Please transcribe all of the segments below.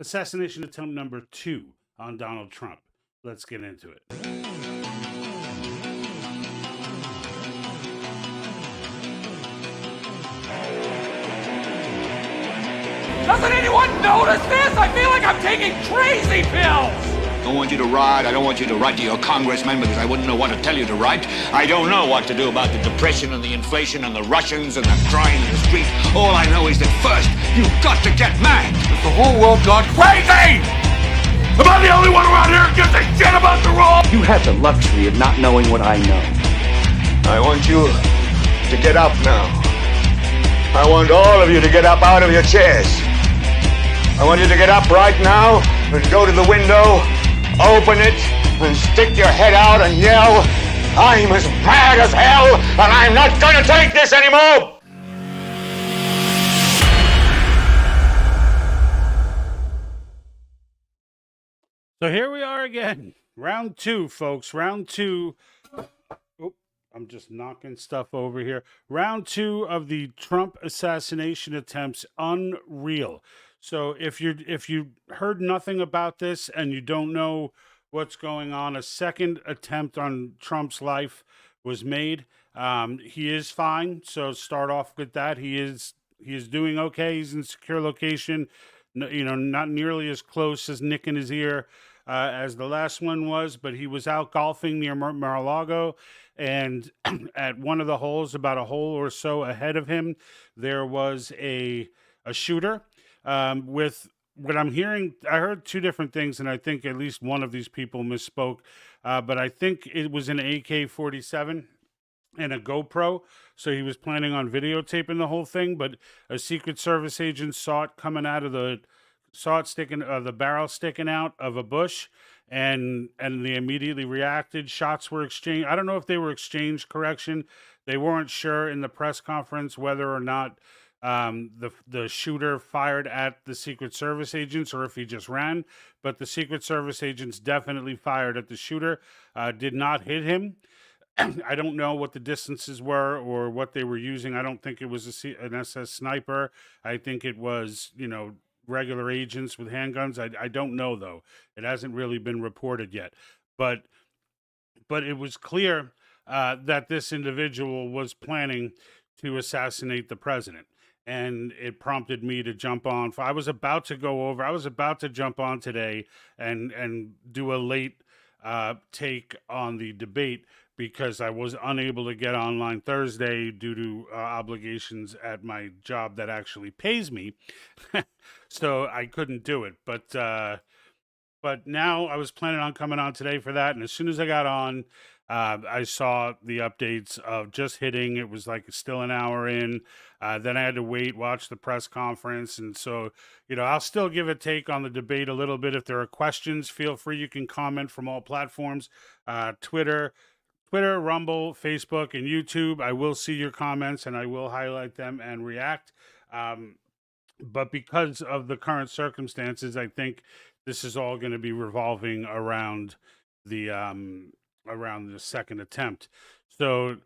assassination attempt number 2 on Donald Trump. Let's get into it. Doesn't anyone notice this? I feel like I'm taking crazy pills! I don't want you to ride. I don't want you to write to your congressman because I wouldn't know what to tell you to write. I don't know what to do about the depression and the inflation and the Russians and the crying in the streets. All I know is that first, you've got to get mad. Has the whole world gone crazy? Am I the only one around here who gives a shit about the rules? You have the luxury of not knowing what I know. I want you to get up now. I want all of you to get up out of your chairs. I want you to get up right now and go to the window, open it, and stick your head out and yell, "I'm as mad as hell, and I'm not going to take this anymore!" So here we are again. Round 2, folks. Round 2. Oh, I'm just knocking stuff over here. Round 2 of the Trump assassination attempts. Unreal. So if you heard nothing about this and you don't know what's going on, a second attempt on Trump's life was made. He is fine. So start off with that. He is doing okay. He's in a secure location. Not nearly as close as Nick in his ear as the last one was, but he was out golfing near Mar-a-Lago, and at one of the holes, about a hole or so ahead of him, there was a shooter. With what I'm hearing, I heard two different things, and I think at least one of these people misspoke, but I think it was an AK-47 and a GoPro. So he was planning on videotaping the whole thing, but a Secret Service agent saw it sticking, the barrel sticking out of a bush, and they immediately reacted. Shots were exchanged. I don't know if they were exchanged. Correction, they weren't sure in the press conference whether or not the shooter fired at the Secret Service agents or if he just ran. But the Secret Service agents definitely fired at the shooter. Did not hit him. I don't know what the distances were or what they were using. I don't think it was an SS sniper. I think it was, regular agents with handguns. I don't know, though. It hasn't really been reported yet. But it was clear that this individual was planning to assassinate the president. And it prompted me to jump on. I was about to jump on today and do a late take on the debate, because I was unable to get online Thursday due to obligations at my job that actually pays me. So I couldn't do it. But now I was planning on coming on today for that. And as soon as I got on, I saw the updates of just hitting. It was like still an hour in. Then I had to watch the press conference. And so, I'll still give a take on the debate a little bit. If there are questions, feel free. You can comment from all platforms, Twitter, Rumble, Facebook, and YouTube. I will see your comments and I will highlight them and react. But because of the current circumstances, I think this is all going to be revolving around the second attempt. So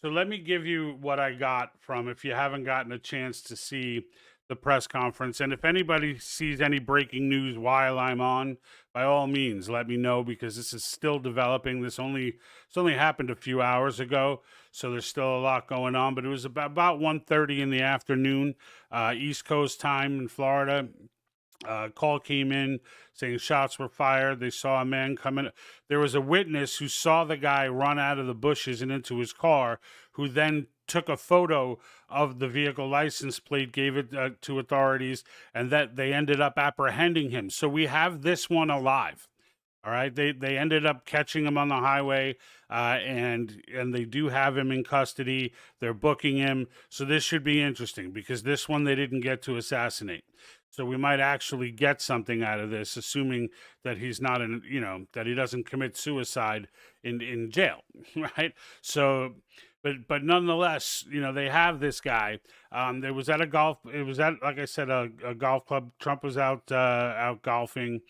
let me give you what I got from, if you haven't gotten a chance to see the press conference. And if anybody sees any breaking news while I'm on, by all means, let me know, because this is still developing. It's only happened a few hours ago, so there's still a lot going on. But it was about 1:30 in the afternoon, East Coast time in Florida. Call came in saying shots were fired. They saw a man coming. There was a witness who saw the guy run out of the bushes and into his car, who then took a photo of the vehicle license plate, gave it to authorities, and that they ended up apprehending him. So we have this one alive. All right, they ended up catching him on the highway, and they do have him in custody. They're booking him, so this should be interesting, because this one they didn't get to assassinate. So we might actually get something out of this, assuming that he's not that he doesn't commit suicide in jail, right? So, but nonetheless, they have this guy. It was at, like I said, a golf club. Trump was out golfing.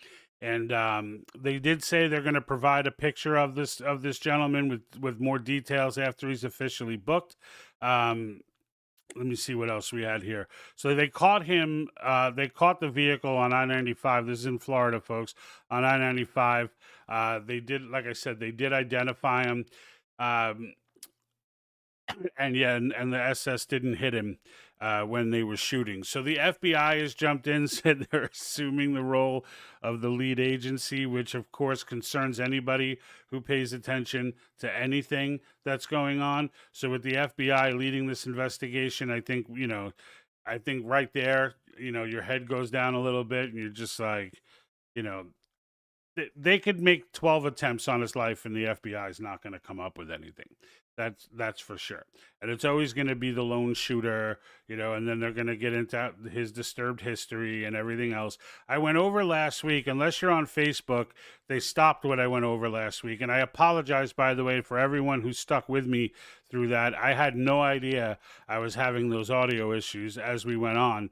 And they did say they're going to provide a picture of this gentleman with more details after he's officially booked. let me see what else we had here. So they caught him. They caught the vehicle on I-95. This is in Florida, folks. On I-95, they did, like I said, they did identify him. And yeah, and the SS didn't hit him when they were shooting. So the FBI has jumped in, said they're assuming the role of the lead agency, which of course concerns anybody who pays attention to anything that's going on. So with the FBI leading this investigation, I think, I think right there, your head goes down a little bit and you're just like, you know, they could make 12 attempts on his life and the FBI is not going to come up with anything. That's for sure. And it's always going to be the lone shooter, and then they're going to get into his disturbed history and everything else. I went over last week, unless you're on Facebook, they stopped what I went over last week. And I apologize, by the way, for everyone who stuck with me through that. I had no idea I was having those audio issues as we went on.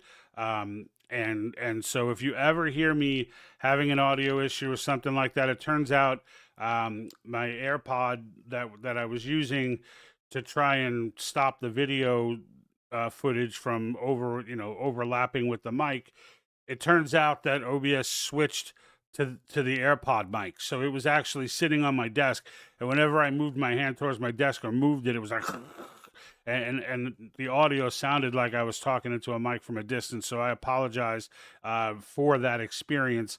And so if you ever hear me having an audio issue or something like that, it turns out my AirPod that I was using to try and stop the video footage from overlapping with the mic, it turns out that OBS switched to the AirPod mic. So it was actually sitting on my desk, and whenever I moved my hand towards my desk or moved it, it was like and the audio sounded like I was talking into a mic from a distance. So I apologize for that experience.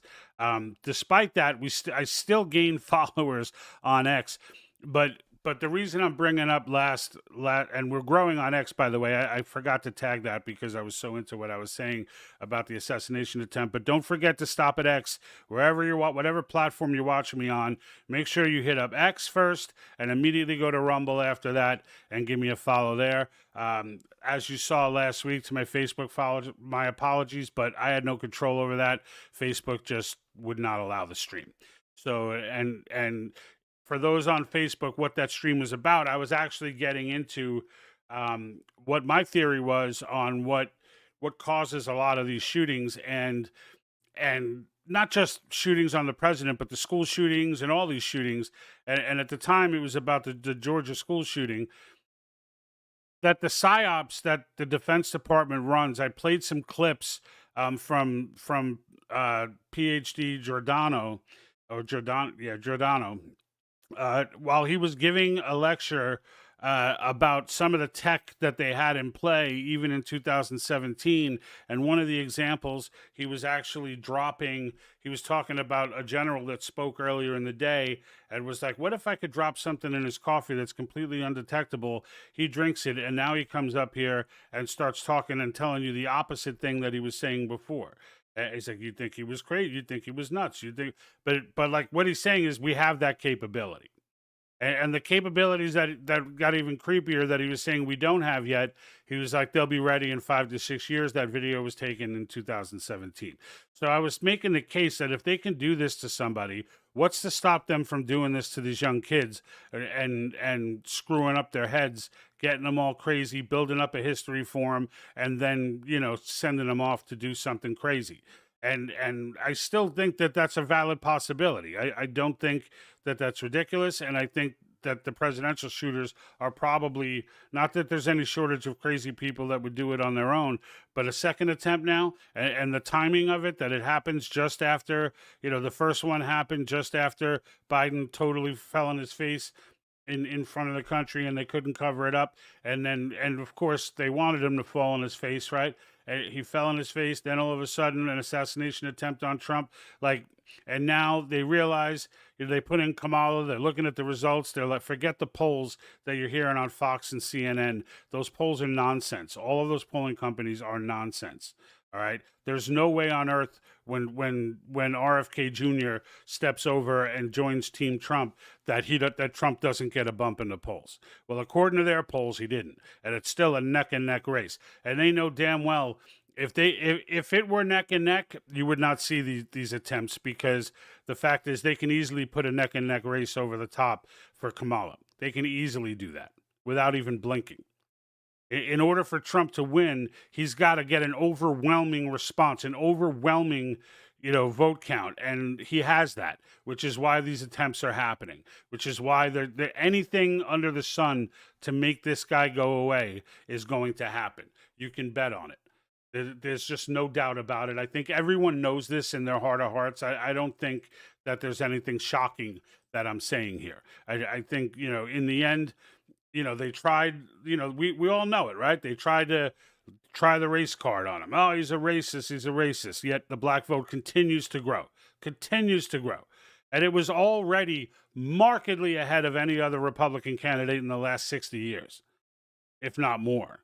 Despite that, I still gained followers on X, but the reason I'm bringing up last, and we're growing on X, by the way, I forgot to tag that because I was so into what I was saying about the assassination attempt. But don't forget to stop at X, whatever platform you're watching me on. Make sure you hit up X first and immediately go to Rumble after that and give me a follow there. As you saw last week to my Facebook follow, my apologies, but I had no control over that. Facebook just would not allow the stream. So, and for those on Facebook, what that stream was about, I was actually getting into what my theory was on what causes a lot of these shootings, and not just shootings on the president, but the school shootings and all these shootings. And at the time, it was about the Georgia school shooting. That the psyops that the Defense Department runs. I played some clips from PhD Giordano. While he was giving a lecture about some of the tech that they had in play, even in 2017. And one of the examples he was actually dropping, he was talking about a general that spoke earlier in the day and was like, what if I could drop something in his coffee that's completely undetectable? He drinks it, and now he comes up here and starts talking and telling you the opposite thing that he was saying before. He's like, you'd think he was crazy, you'd think he was nuts, but like what he's saying is we have that capability. And the capabilities that got even creepier that he was saying we don't have yet, he was like, they'll be ready in 5 to 6 years. That video was taken in 2017. So I was making the case that if they can do this to somebody, what's to stop them from doing this to these young kids and screwing up their heads, getting them all crazy, building up a history for them, and then, sending them off to do something crazy. And I still think that that's a valid possibility. I don't think that that's ridiculous. And I think that the presidential shooters are probably, not that there's any shortage of crazy people that would do it on their own, but a second attempt now, and the timing of it, that it happens just after, the first one happened just after Biden totally fell on his face in front of the country and they couldn't cover it up. And of course they wanted him to fall on his face, right? And he fell on his face. Then all of a sudden an assassination attempt on Trump, and now they realize, they put in Kamala, they're looking at the results. They're like, forget the polls that you're hearing on Fox and CNN. Those polls are nonsense. All of those polling companies are nonsense. All right. There's no way on earth when RFK Jr. steps over and joins Team Trump that Trump doesn't get a bump in the polls. Well, according to their polls, he didn't, and it's still a neck and neck race. And they know damn well if it were neck and neck, you would not see these attempts, because the fact is they can easily put a neck and neck race over the top for Kamala. They can easily do that without even blinking. In order for Trump to win, he's got to get an overwhelming response, an overwhelming, vote count. And he has that, which is why these attempts are happening, which is why anything under the sun to make this guy go away is going to happen. You can bet on it. There's just no doubt about it. I think everyone knows this in their heart of hearts. I don't think that there's anything shocking that I'm saying here. I think, in the end, they tried, we all know it, right? They tried to try the race card on him. Oh, he's a racist. He's a racist. Yet the black vote continues to grow, And it was already markedly ahead of any other Republican candidate in the last 60 years, if not more.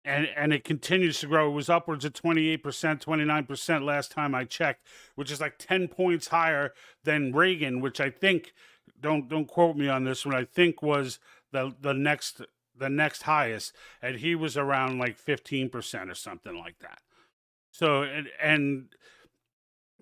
And it continues to grow. It was upwards of 28%, 29% last time I checked, which is like 10 points higher than Reagan, which I think, don't quote me on this one, I think was the next highest, and he was around like 15% or something like that. So, and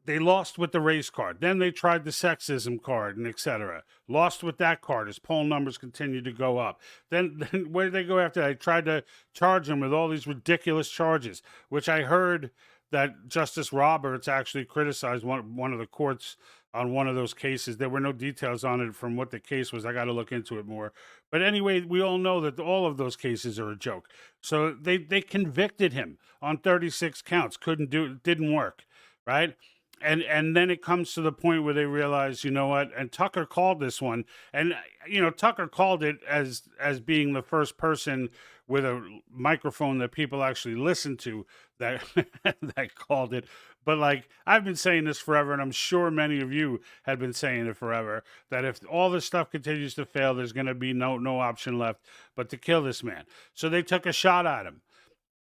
they lost with the race card. Then they tried the sexism card and etc. Lost with that card as poll numbers continued to go up. Then where did they go after that? They tried to charge him with all these ridiculous charges, which I heard that Justice Roberts actually criticized one of the courts on one of those cases. There were no details on it from what the case was. I got to look into it more. But anyway, we all know that all of those cases are a joke. So they convicted him on 36 counts. Didn't work, right? And then it comes to the point where they realize, you know what? And Tucker called this one, and Tucker called it as being the first person with a microphone that people actually listen to that that called it. But like, I've been saying this forever, and I'm sure many of you have been saying it forever, that if all this stuff continues to fail, there's going to be no option left but to kill this man. So they took a shot at him.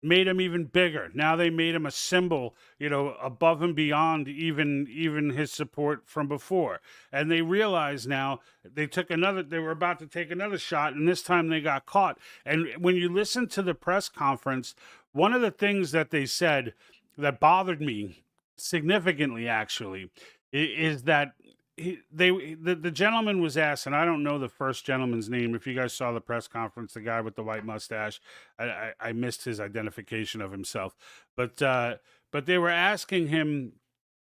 Made him even bigger. Now they made him a symbol, above and beyond even his support from before. And they realized now they were about to take another shot, and this time they got caught. And when you listen to the press conference, one of the things that they said that bothered me significantly, actually, is that the gentleman was asked, and I don't know the first gentleman's name. If you guys saw the press conference, the guy with the white mustache, I missed his identification of himself, but they were asking him,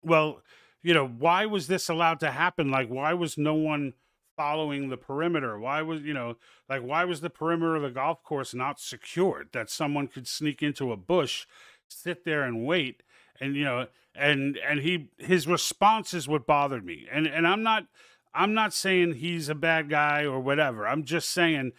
well, why was this allowed to happen? Like, why was no one following the perimeter? Why was the perimeter of the golf course not secured, that someone could sneak into a bush, sit there and wait? And his response is what bothered me. And I'm not saying he's a bad guy or whatever. I'm just saying,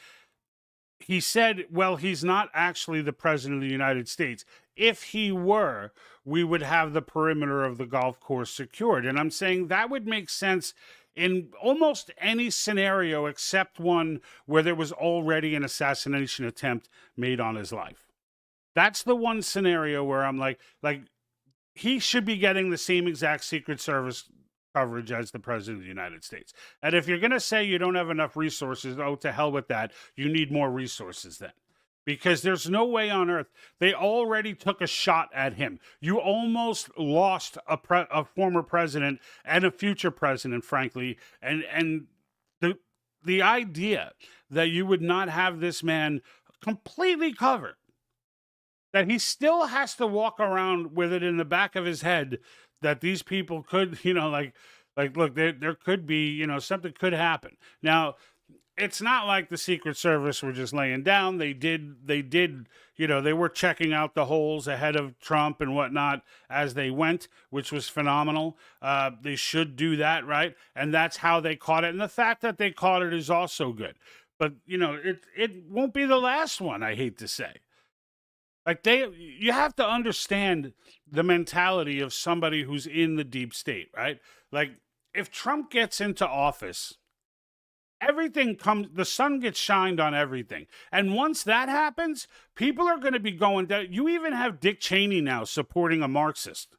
he said, well, he's not actually the president of the United States. If he were, we would have the perimeter of the golf course secured. And I'm saying that would make sense in almost any scenario except one where there was already an assassination attempt made on his life. That's the one scenario where I'm like he should be getting the same exact Secret Service coverage as the president of the United States. And if you're going to say you don't have enough resources, oh, to hell with that. You need more resources then. Because there's no way on earth. They already took a shot at him. You almost lost a former president and a future president, frankly. And the idea that you would not have this man completely covered, that he still has to walk around with it in the back of his head that these people could, look, there could be, something could happen. Now, it's not like the Secret Service were just laying down. They did, they were checking out the holes ahead of Trump and whatnot as they went, which was phenomenal. They should do that, right? And that's how they caught it. And the fact that they caught it is also good. But, it won't be the last one, I hate to say. Like, you have to understand the mentality of somebody who's in the deep state, right? Like, if Trump gets into office, the sun gets shined on everything. And once that happens, people are going to be going down. You even have Dick Cheney now supporting a Marxist.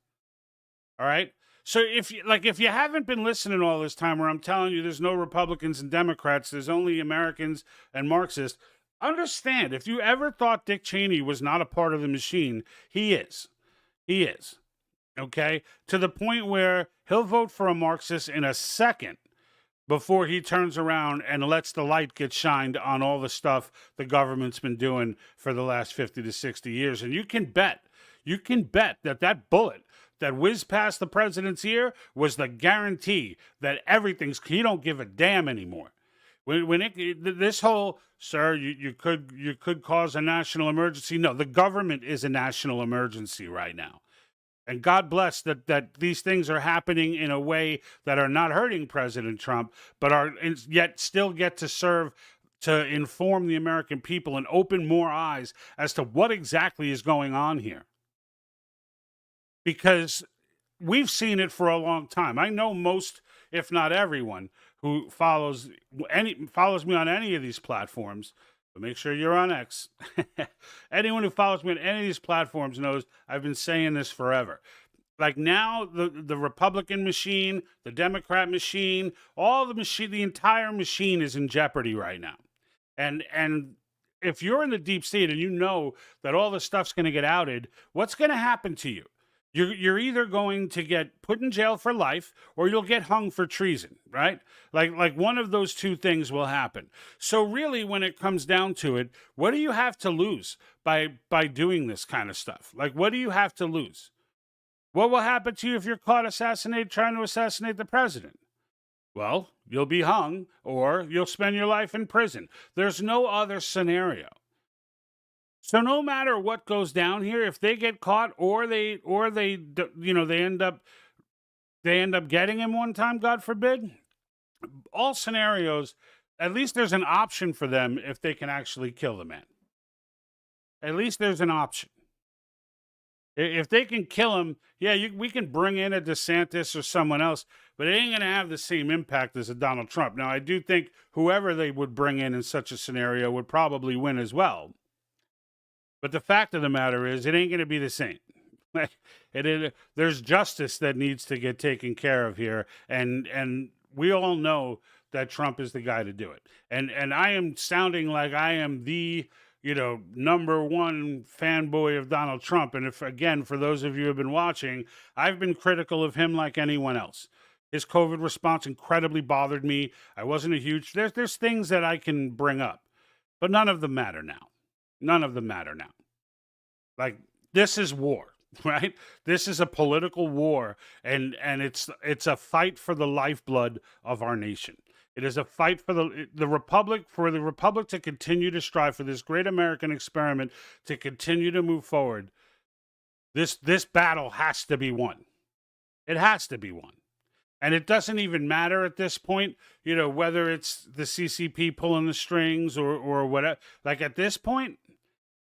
All right? So if you haven't been listening all this time, where I'm telling you there's no Republicans and Democrats, there's only Americans and Marxists, understand, if you ever thought Dick Cheney was not a part of the machine, he is. He is. Okay? To the point where he'll vote for a Marxist in a second before he turns around and lets the light get shined on all the stuff the government's been doing for the last 50 to 60 years. And you can bet that bullet that whizzed past the president's ear was the guarantee that he don't give a damn anymore. This whole, sir, you could cause a national emergency. No, the government is a national emergency right now. And God bless that these things are happening in a way that are not hurting President Trump, but yet still get to serve to inform the American people and open more eyes as to what exactly is going on here. Because we've seen it for a long time. I know most, if not everyone, who follows me on any of these platforms. But make sure you're on X. Anyone who follows me on any of these platforms knows I've been saying this forever. Like now, the Republican machine, the Democrat machine, the entire machine is in jeopardy right now. And if you're in the deep state and you know that all this stuff's going to get outed, what's going to happen to you? You're either going to get put in jail for life or you'll get hung for treason, right? Like one of those two things will happen. So really, when it comes down to it, what do you have to lose by doing this kind of stuff? Like, what do you have to lose? What will happen to you if you're caught trying to assassinate the president? Well, you'll be hung or you'll spend your life in prison. There's no other scenario. So no matter what goes down here, if they get caught or they end up getting him one time, God forbid, all scenarios, at least there's an option for them if they can actually kill the man. At least there's an option. If they can kill him, we can bring in a DeSantis or someone else, but it ain't going to have the same impact as a Donald Trump. Now, I do think whoever they would bring in such a scenario would probably win as well. But the fact of the matter is, it ain't going to be the same. There's justice that needs to get taken care of here, and we all know that Trump is the guy to do it. And I am sounding like I am the number one fanboy of Donald Trump. And for those of you who have been watching, I've been critical of him like anyone else. His COVID response incredibly bothered me. I wasn't a huge. There's things that I can bring up, but none of them matter now. None of them matter now. Like, this is war, right? This is a political war, and it's a fight for the lifeblood of our nation. It is a fight for the republic to continue to strive for this great American experiment to continue to move forward. This battle has to be won. It has to be won. And it doesn't even matter at this point, whether it's the CCP pulling the strings or whatever. Like, at this point,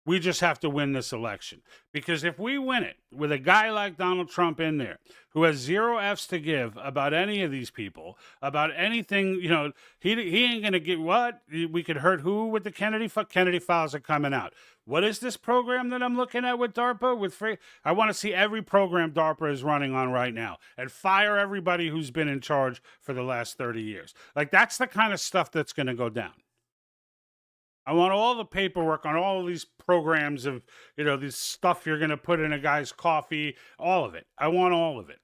we just have to win this election. Because if we win it with a guy like Donald Trump in there, who has zero F's to give about any of these people, about anything, he ain't going to get what? We could hurt who with the Kennedy files are coming out. What is this program that I'm looking at with DARPA? I want to see every program DARPA is running on right now and fire everybody who's been in charge for the last 30 years. Like, that's the kind of stuff that's going to go down. I want all the paperwork on all of these programs of, this stuff you're going to put in a guy's coffee, all of it. I want all of it.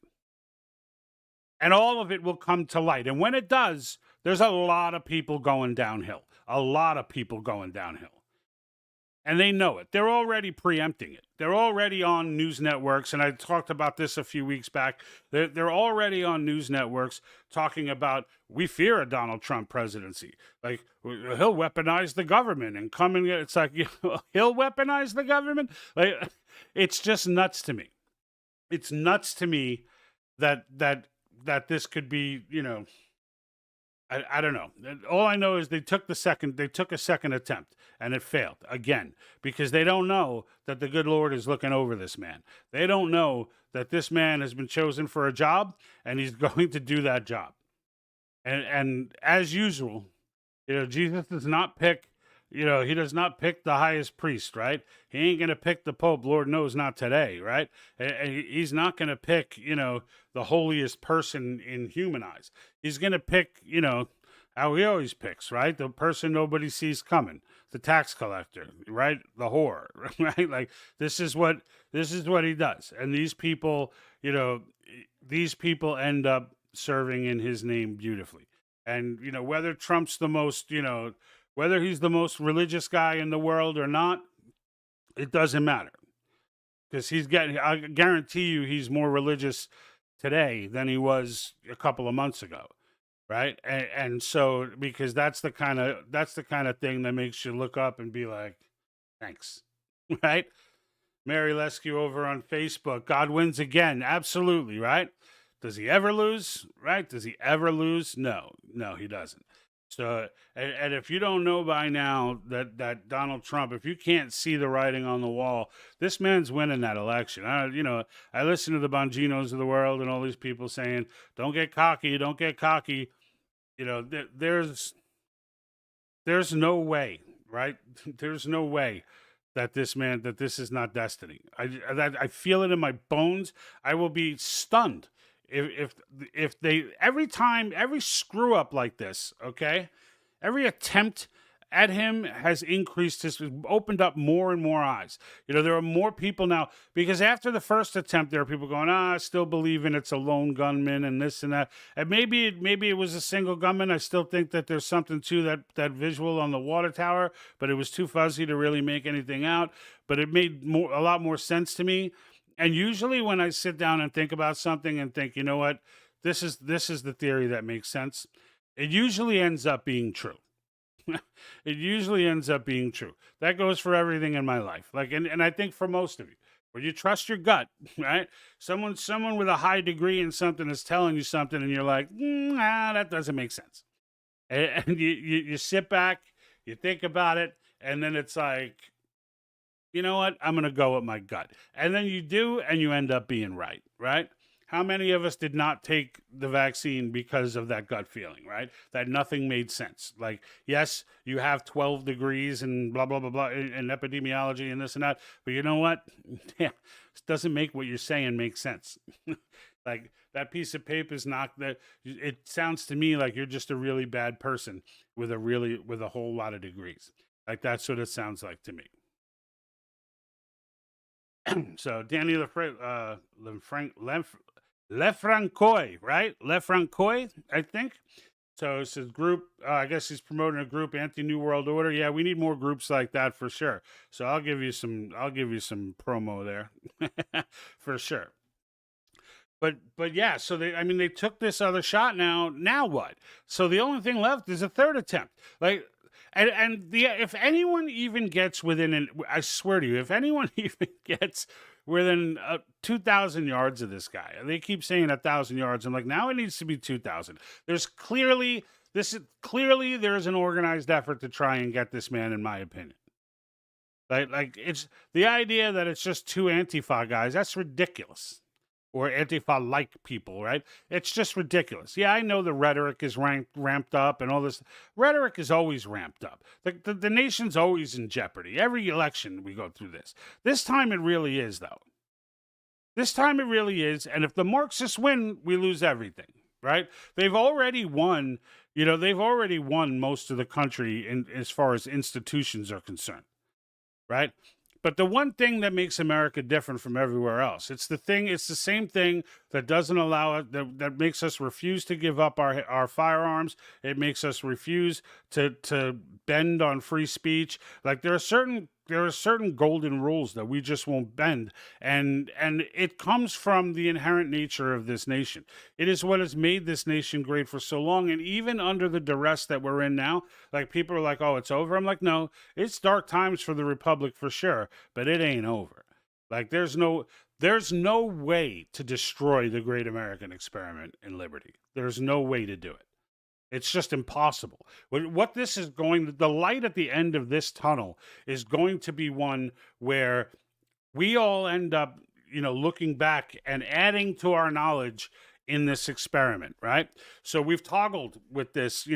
And all of it will come to light. And when it does, there's a lot of people going downhill. A lot of people going downhill. And they know it. They're already preempting it. They're already on news networks, and I talked about this a few weeks back. They're already on news networks talking about, we fear a Donald Trump presidency. Like, he'll weaponize the government and come and get. It's like, he'll weaponize the government? Like, it's just nuts to me. It's nuts to me that this could be, I don't know. All I know is they took a second attempt and it failed again, because they don't know that the good Lord is looking over this man. They don't know that this man has been chosen for a job and he's going to do that job. And as usual, Jesus does not pick, he does not pick the highest priest, right? He ain't going to pick the Pope, Lord knows not today, right? He's not going to pick, the holiest person in human eyes. He's going to pick, how he always picks, right? The person nobody sees coming, the tax collector, right? The whore, right? Like, this is what he does. And these people, end up serving in his name beautifully. And, whether Trump's the most, whether he's the most religious guy in the world or not, it doesn't matter. Because I guarantee you he's more religious today than he was a couple of months ago, right? And so because that's the kind of thing that makes you look up and be like, thanks, right? Mary Lescue over on Facebook. God wins again. Absolutely, right? Does he ever lose? Right? Does he ever lose? No, he doesn't. So, and if you don't know by now that Donald Trump, if you can't see the writing on the wall, this man's winning that election. I listen to the Bonginos of the world and all these people saying, "Don't get cocky, don't get cocky." There's no way, right? There's no way that this is not destiny. I feel it in my bones. I will be stunned if they every screw up like this, okay? Every attempt at him has opened up more and more eyes. There are more people now because after the first attempt, there are people going, I still believe in it's a lone gunman and this and that. And maybe it was a single gunman. I still think that there's something to that visual on the water tower, but it was too fuzzy to really make anything out. But it made a lot more sense to me. And usually when I sit down and think about something and think, you know what, this is the theory that makes sense, it usually ends up being true. It usually ends up being true. That goes for everything in my life. And I think for most of you, where you trust your gut, right? Someone with a high degree in something is telling you something, and you're like, that doesn't make sense. And you sit back, you think about it, and then it's like, you know what? I'm going to go with my gut. And then you do, and you end up being right, right? How many of us did not take the vaccine because of that gut feeling, right? That nothing made sense. Like, yes, you have 12 degrees and blah, blah, blah, blah, and epidemiology and this and that. But you know what? Yeah, it doesn't make what you're saying make sense. Like, that piece of paper is not that. It sounds to me like you're just a really bad person with a whole lot of degrees. Like, that's what it sounds like to me. So Danny Lefrancois, right? Lefrancois, I think. So it's his group. I guess he's promoting a group, Anti-New World Order. Yeah, we need more groups like that for sure. So I'll give you some promo there, for sure. But yeah. So they took this other shot. Now what? So the only thing left is a third attempt. Like. If anyone even gets within, I swear to you, if anyone even gets within 2,000 yards of this guy, they keep saying 1,000 yards. I'm like, now it needs to be 2,000. There's clearly there's an organized effort to try and get this man, in my opinion. Like it's the idea that it's just two Antifa guys. That's ridiculous. Or Antifa-like people, right? It's just ridiculous. Yeah, I know the rhetoric is ramped up and all this. Rhetoric is always ramped up. The nation's always in jeopardy. Every election we go through this. This time it really is, though. This time it really is. And if the Marxists win, we lose everything, right? They've already won. They've already won most of the country as far as institutions are concerned, right? But the one thing that makes America different from everywhere else, it's the same thing that doesn't allow it, that makes us refuse to give up our firearms. It makes us refuse to bend on free speech. Like there are certain golden rules that we just won't bend. And it comes from the inherent nature of this nation. It is what has made this nation great for so long. And even under the duress that we're in now, like people are like, oh, it's over. I'm like, no, it's dark times for the Republic for sure, but it ain't over. Like there's no way to destroy the great American experiment in liberty. There's no way to do it. It's just impossible. What this is the light at the end of this tunnel is going to be one where we all end up, looking back and adding to our knowledge in this experiment, right? So we've toggled with this,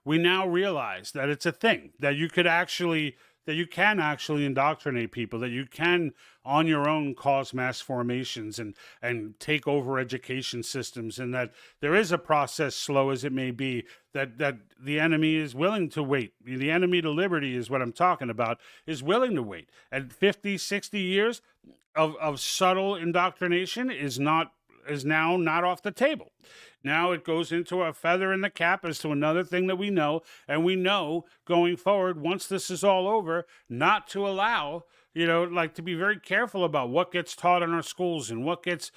we now realize that it's a thing, that you can actually indoctrinate people, that you can on your own cause mass formations and take over education systems, and that there is a process, slow as it may be, that the enemy is willing to wait. The enemy to liberty is what I'm talking about, is willing to wait. And 50, 60 years of subtle indoctrination is now not off the table. Now it goes into a feather in the cap as to another thing that we know, and we know going forward, once this is all over, not to allow, to be very careful about what gets taught in our schools and what gets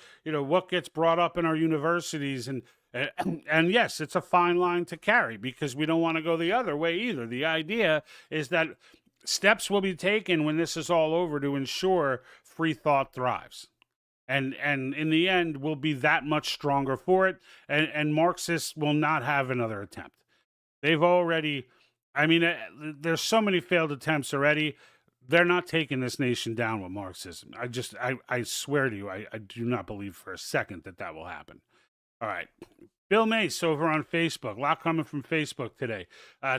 brought up in our universities, and And yes, it's a fine line to carry because we don't want to go the other way either. The idea is that steps will be taken when this is all over to ensure free thought thrives. And in the end, we'll be that much stronger for it. And Marxists will not have another attempt. They've already, I mean, there's so many failed attempts already. They're not taking this nation down with Marxism. I swear to you, I do not believe for a second that that will happen. All right. Bill Mace over on Facebook. A lot coming from Facebook today.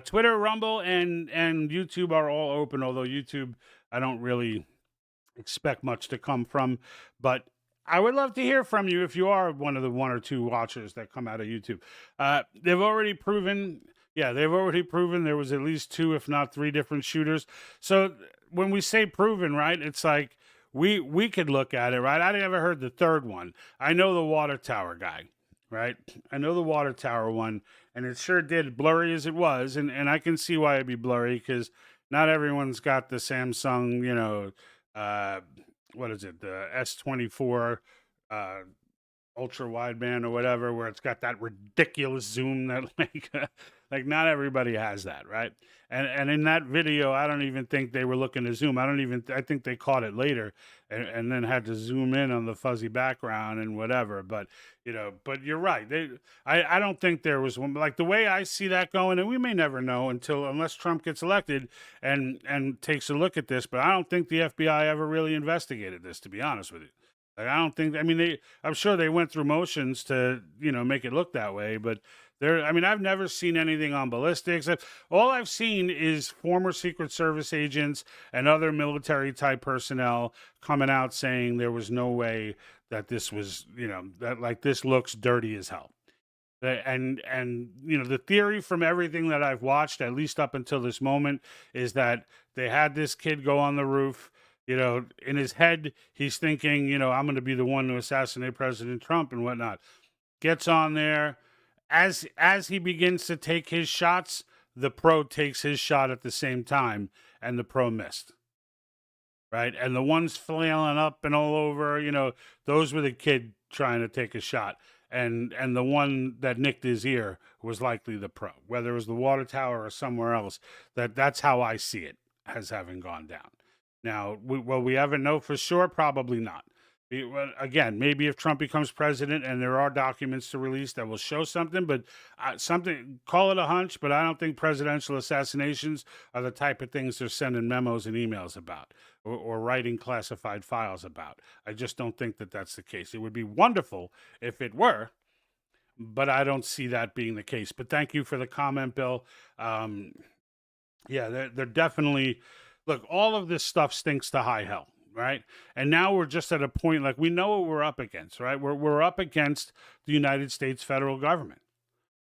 Twitter, Rumble, and YouTube are all open, although YouTube, I don't really expect much to come from. But I would love to hear from you if you are one of the one or two watchers that come out of YouTube. They've already proven there was at least 2, if not 3 different shooters. So when we say proven, right, it's like we could look at it, right? I never heard the third one. I know the water tower guy, right? I know the water tower one, and it sure did, blurry as it was, and I can see why it'd be blurry because not everyone's got the Samsung, what is it, the S24 ultra wideband or whatever, where it's got that ridiculous zoom that like not everybody has that, right? And in that video, I don't even think they were looking to zoom. I think they caught it later and then had to zoom in on the fuzzy background and whatever. But but you're right. I don't think there was one, like the way I see that going, and we may never know unless Trump gets elected and takes a look at this. But I don't think the FBI ever really investigated this, to be honest with you. Like, I don't think. I mean, I'm sure they went through motions to make it look that way, but I've never seen anything on ballistics. All I've seen is former Secret Service agents and other military type personnel coming out saying there was no way that this was, that like this looks dirty as hell. And the theory from everything that I've watched, at least up until this moment, is that they had this kid go on the roof. In his head, he's thinking, I'm going to be the one to assassinate President Trump and whatnot. Gets on there. As he begins to take his shots, the pro takes his shot at the same time, and the pro missed. Right? And the ones flailing up and all over, those were the kid trying to take a shot. And the one that nicked his ear was likely the pro. Whether it was the water tower or somewhere else, that's how I see it as having gone down. Now, will we ever know for sure? Probably not. Again, maybe if Trump becomes president and there are documents to release that will show something, but call it a hunch, but I don't think presidential assassinations are the type of things they're sending memos and emails about or writing classified files about. I just don't think that that's the case. It would be wonderful if it were, but I don't see that being the case. But thank you for the comment, Bill. They're definitely... Look, all of this stuff stinks to high hell, right? And now we're just at a point, like, we know what we're up against, right? We're up against the United States federal government.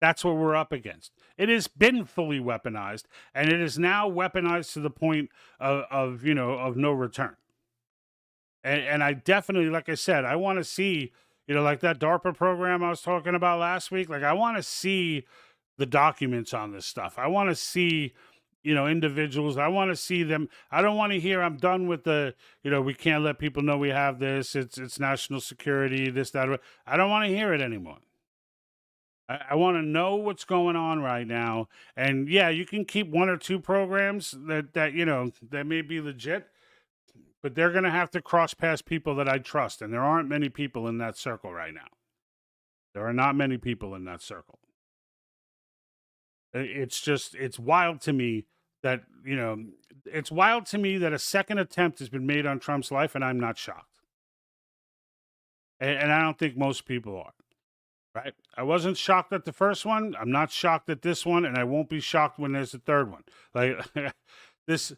That's what we're up against. It has been fully weaponized, and it is now weaponized to the point of no return. And I definitely, like I said, I want to see, like that DARPA program I was talking about last week. Like, I want to see the documents on this stuff. I want to see... individuals. I want to see them. I don't want to hear, I'm done with the, we can't let people know we have this. It's national security, this, that. I don't want to hear it anymore. I want to know what's going on right now. And yeah, you can keep 1 or 2 programs that may be legit, but they're going to have to cross past people that I trust. And there aren't many people in that circle right now. There are not many people in that circle. It's wild to me that, a second attempt has been made on Trump's life, and I'm not shocked. And I don't think most people are, right? I wasn't shocked at the first one. I'm not shocked at this one, and I won't be shocked when there's a third one. Like, this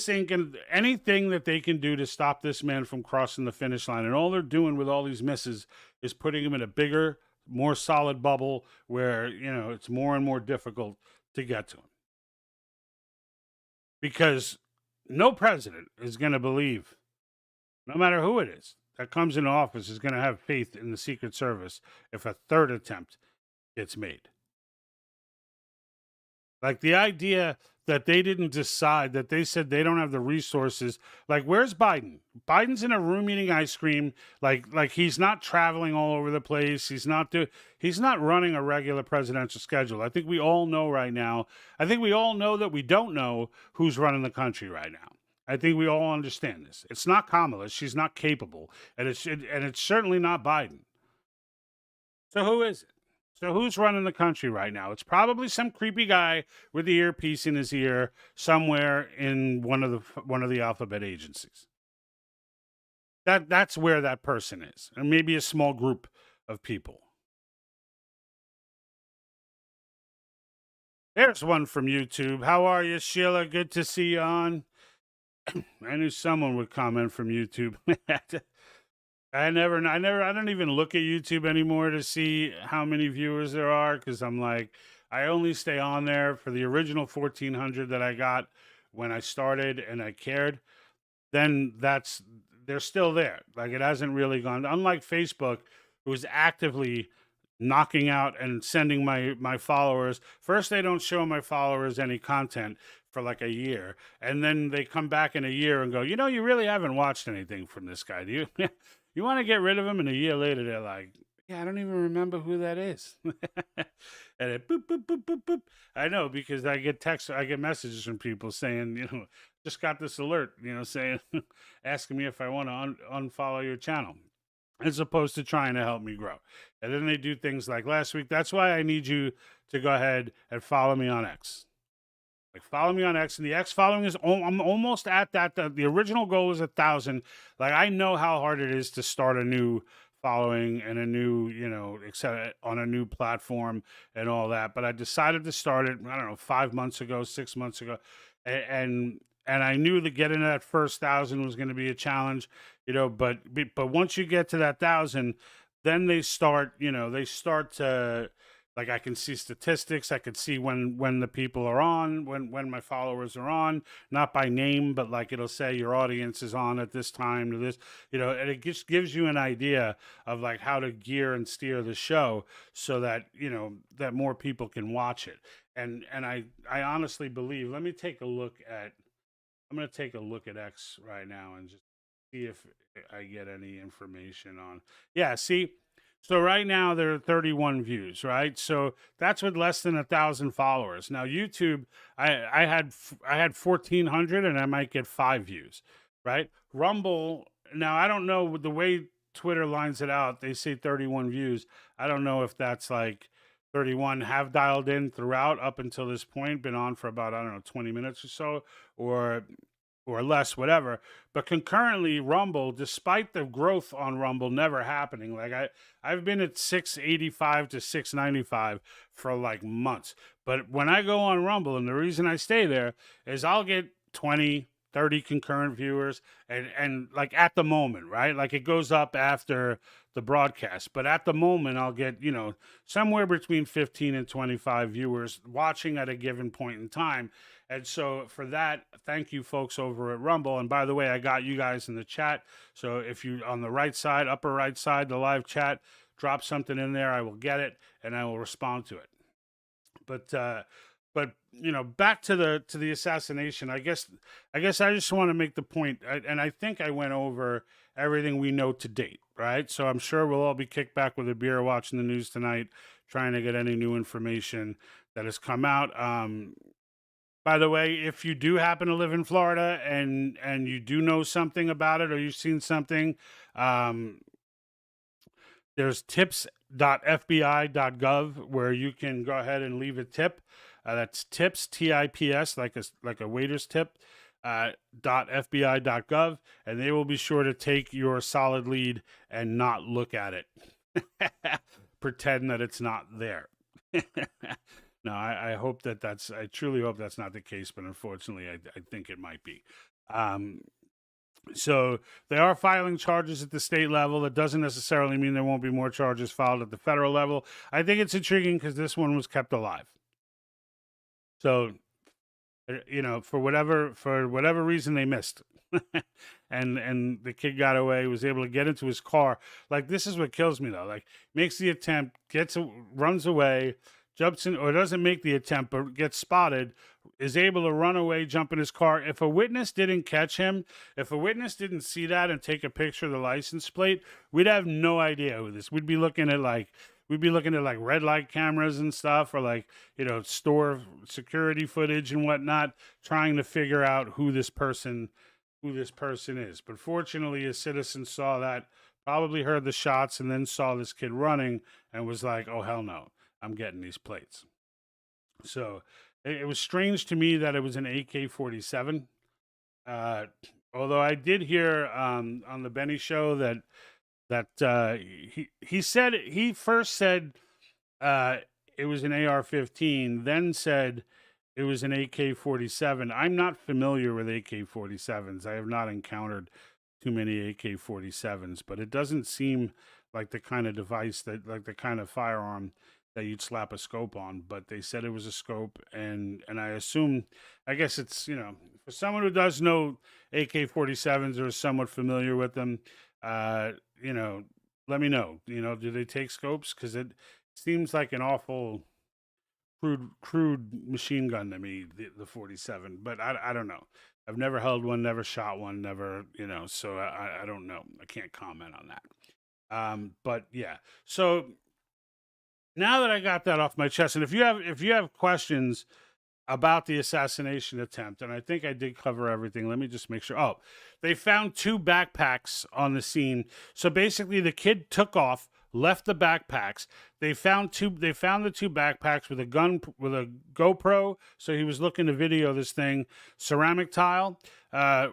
ain't gonna, anything that they can do to stop this man from crossing the finish line, and all they're doing with all these misses is putting him in a bigger, more solid bubble where, it's more and more difficult to get to him. Because no president is going to believe, no matter who it is that comes into office, is going to have faith in the Secret Service if a third attempt gets made. Like the idea that they didn't decide, that they said they don't have the resources. Like, where's Biden? Biden's in a room eating ice cream. Like he's not traveling all over the place. He's not running a regular presidential schedule. I think we all know right now. I think we all know that we don't know who's running the country right now. I think we all understand this. It's not Kamala. She's not capable, and it's certainly not Biden. So who is it? So who's running the country right now? It's probably some creepy guy with the earpiece in his ear somewhere in one of the alphabet agencies. That's where that person is, and maybe a small group of people. There's one from YouTube. How are you, Sheila? Good to see you on. I knew someone would comment from YouTube. I don't even look at YouTube anymore to see how many viewers there are, because I'm like, I only stay on there for the original 1,400 that I got when I started and I cared. Then they're still there. Like, it hasn't really gone. Unlike Facebook, who's actively knocking out and sending my followers. First, they don't show my followers any content for like a year, and then they come back in a year and go, you really haven't watched anything from this guy, do you? You want to get rid of him, and a year later they're like, yeah, I don't even remember who that is. And it boop, boop, boop, boop, boop. I know, because I get messages from people saying, just got this alert, saying, asking me if I want to unfollow your channel, as opposed to trying to help me grow. And then they do things like last week. That's why I need you to go ahead and follow me on X. Like, follow me on X, and the X following is, I'm almost at that. The original goal is 1,000. Like, I know how hard it is to start a new following and a new, except on a new platform and all that. But I decided to start it, I don't know, 5 months ago, 6 months ago. And I knew that getting to that first 1,000 was going to be a challenge, but once you get to that 1,000, then they start to, like, I can see statistics. I could see when the people are on, when my followers are on, not by name, but like it'll say your audience is on at this time to this, and it just gives you an idea of like how to gear and steer the show so that, that more people can watch it. And I honestly believe, I'm going to take a look at X right now and just see if I get any information on. Yeah, see. So right now there are 31 views, right? So that's with less than 1,000 followers. Now YouTube, I had 1,400 and I might get 5 views, right? Rumble, now I don't know the way Twitter lines it out. They say 31 views. I don't know if that's like 31 have dialed in throughout up until this point, been on for about, I don't know, 20 minutes or so, or less, whatever. But concurrently, Rumble, despite the growth on Rumble never happening, like I've been at 685 to 695 for like months. But when I go on Rumble, and the reason I stay there is I'll get 20, 30 concurrent viewers, and like at the moment, right? Like, it goes up after the broadcast, but at the moment I'll get, somewhere between 15 and 25 viewers watching at a given point in time. And so for that, thank you folks over at Rumble. And by the way, I got you guys in the chat. So if you on the right side, upper right side, the live chat, drop something in there, I will get it and I will respond to it. But back to the assassination. I guess I just want to make the point, and I think I went over everything we know to date, right? So I'm sure we'll all be kicked back with a beer watching the news tonight, trying to get any new information that has come out. By the way, if you do happen to live in Florida and you do know something about it, or you've seen something, there's tips.fbi.gov where you can go ahead and leave a tip. That's tips, TIPS, like a waiter's tip, .fbi.gov, and they will be sure to take your solid lead and not look at it. Pretend that it's not there. No, I hope I truly hope that's not the case, but unfortunately, I think it might be. So they are filing charges at the state level. That doesn't necessarily mean there won't be more charges filed at the federal level. I think it's intriguing because this one was kept alive. So, for whatever reason they missed, and the kid got away, was able to get into his car. Like, this is what kills me though. Like, makes the attempt, runs away, jumps in or doesn't make the attempt but gets spotted, is able to run away, jump in his car. If a witness didn't catch him, if a witness didn't see that and take a picture of the license plate, we'd have no idea who this. We'd be looking at like red light cameras and stuff, or like, store security footage and whatnot, trying to figure out who this person is. But fortunately, a citizen saw that, probably heard the shots, and then saw this kid running and was like, oh, hell no, I'm getting these plates. So it was strange to me that it was an AK-47. Although I did hear on the Benny show that he first said it was an AR-15, then said it was an AK-47. I'm not familiar with AK-47s. I have not encountered too many AK-47s, but it doesn't seem like the kind of device like the kind of firearm that you'd slap a scope on. But they said it was a scope, and I assume, I guess it's, for someone who does know AK-47s or is somewhat familiar with them, let me know. Do they take scopes? Because it seems like an awful crude machine gun to me, the 47. But I don't know. I've never held one, never shot one, never, so I don't know. I can't comment on that. But yeah. So now that I got that off my chest, and if you have questions about the assassination attempt, and I think I did cover everything. Let me just make sure. Oh, they found 2 backpacks on the scene. So basically, the kid took off, left the backpacks. They found the 2 backpacks with a gun, with a GoPro. So he was looking to video this thing. Ceramic tile,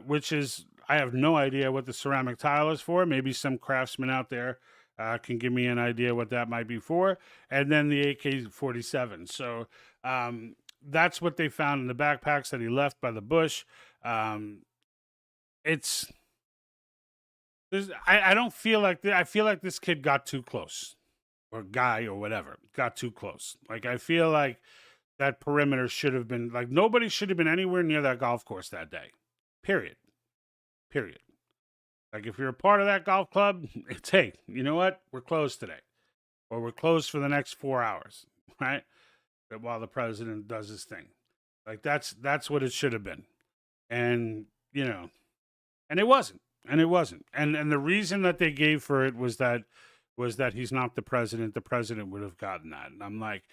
which is, I have no idea what the ceramic tile is for. Maybe some craftsman out there can give me an idea what that might be for. And then the AK-47. So that's what they found in the backpacks that he left by the bush. I don't feel like I feel like this kid got too close, or guy or whatever got too close. Like, I feel like that perimeter should have been, like, nobody should have been anywhere near that golf course that day. Period. Like, if you're a part of that golf club, it's, hey, you know what? We're closed today, or we're closed for the next 4 hours, right? While the president does his thing. Like, that's what it should have been. And, and it wasn't. And the reason that they gave for it was that he's not the president. The president would have gotten that. And I'm like,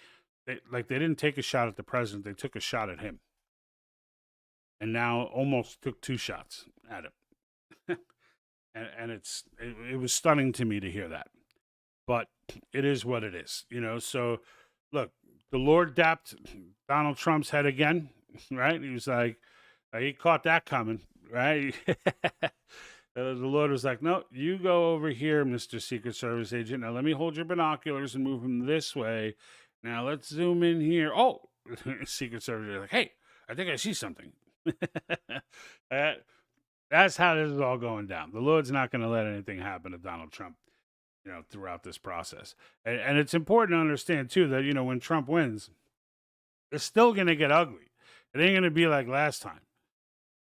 they didn't take a shot at the president. They took a shot at him. And now almost took 2 shots at him. and it was stunning to me to hear that. But it is what it is, So, look, the Lord dapped Donald Trump's head again, right? He was like, he caught that coming, right? The Lord was like, no, you go over here, Mr. Secret Service agent. Now let me hold your binoculars and move them this way. Now let's zoom in here. Oh, Secret Service is like, hey, I think I see something. That's how this is all going down. The Lord's not going to let anything happen to Donald Trump, throughout this process. And it's important to understand, too, that, when Trump wins, it's still going to get ugly. It ain't going to be like last time.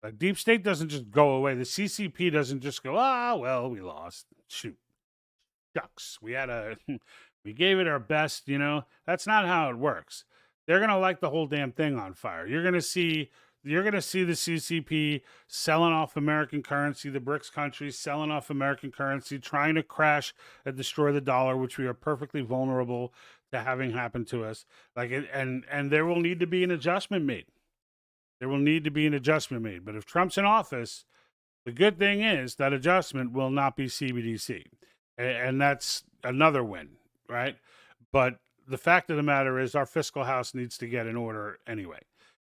Like, deep state doesn't just go away. The CCP doesn't just go, well, we lost. Shoot. Shucks. We gave it our best, That's not how it works. They're going to light the whole damn thing on fire. You're going to see the CCP selling off American currency, the BRICS countries selling off American currency, trying to crash and destroy the dollar, which we are perfectly vulnerable to having happen to us. And there will need to be an adjustment made. But if Trump's in office, the good thing is that adjustment will not be CBDC. And that's another win, right? But the fact of the matter is our fiscal house needs to get in order anyway.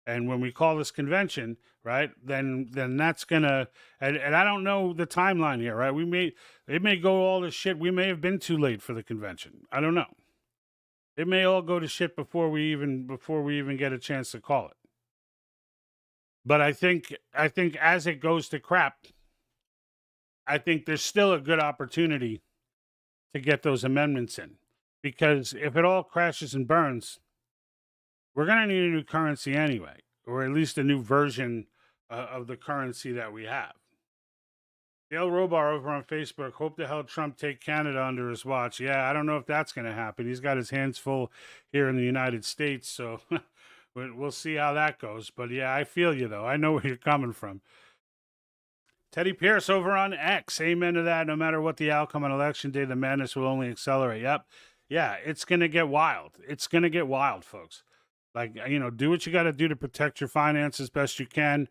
And when we call this convention, right, then that's gonna, and I don't know the timeline here, right? It may go all to shit. We may have been too late for the convention. I don't know. It may all go to shit before we even get a chance to call it. But I think as it goes to crap, I think there's still a good opportunity to get those amendments in, because if it all crashes and burns, we're going to need a new currency anyway, or at least a new version of the currency that we have. Dale Robar over on Facebook, hope to hell Trump take Canada under his watch. Yeah, I don't know if that's going to happen. He's got his hands full here in the United States, so we'll see how that goes. But yeah, I feel you, though. I know where you're coming from. Teddy Pierce over on X. Amen to that. No matter what the outcome on Election Day, the madness will only accelerate. Yep. Yeah, it's going to get wild. It's going to get wild, folks. Like, do what you got to do to protect your finances best you can.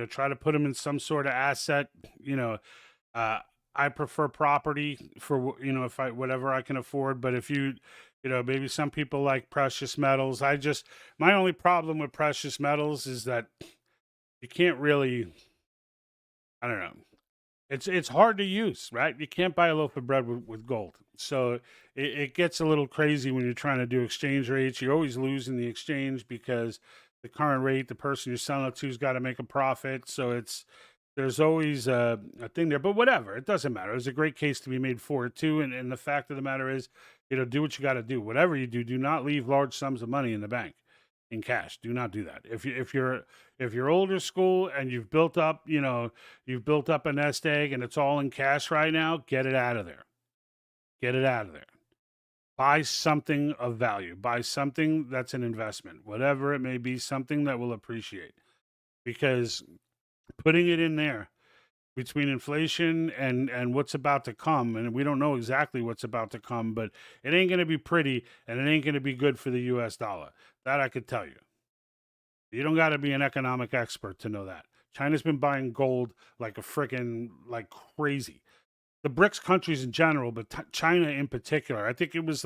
Try to put them in some sort of asset. I prefer property for, if whatever I can afford. But if maybe some people like precious metals. My only problem with precious metals is that you can't really, I don't know. It's hard to use, right? You can't buy a loaf of bread with gold. So it gets a little crazy when you're trying to do exchange rates. You always lose in the exchange because the current rate, the person you're selling it to's got to make a profit. So there's always a thing there. But whatever, it doesn't matter. There's a great case to be made for it too. And the fact of the matter is, do what you got to do. Whatever you do not leave large sums of money in the bank. In cash. Do not do that. If you're older school and you've built up a nest egg and it's all in cash right now, get it out of there. Get it out of there. Buy something of value. Buy something that's an investment, whatever it may be, something that will appreciate. Because putting it in there between inflation and what's about to come, and we don't know exactly what's about to come, but it ain't going to be pretty and it ain't going to be good for the US dollar. That I could tell you. You don't got to be an economic expert to know that. China's been buying gold like crazy. The BRICS countries in general, but China in particular. I think it was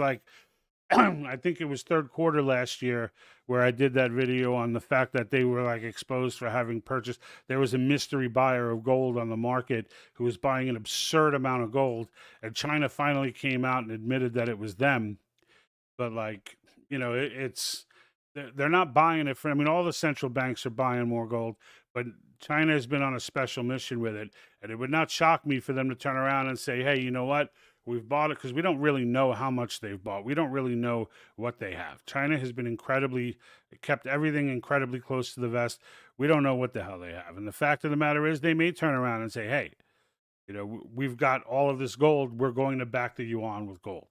third quarter last year where I did that video on the fact that they were exposed for having purchased. There was a mystery buyer of gold on the market who was buying an absurd amount of gold, and China finally came out and admitted that it was them. But they're not buying it for. I mean, all the central banks are buying more gold, but China has been on a special mission with it, and it would not shock me for them to turn around and say, "Hey, you know what? We've bought it," because we don't really know how much they've bought. We don't really know what they have. China has been kept everything incredibly close to the vest. We don't know what the hell they have. And the fact of the matter is they may turn around and say, "Hey, we've got all of this gold. We're going to back the yuan with gold."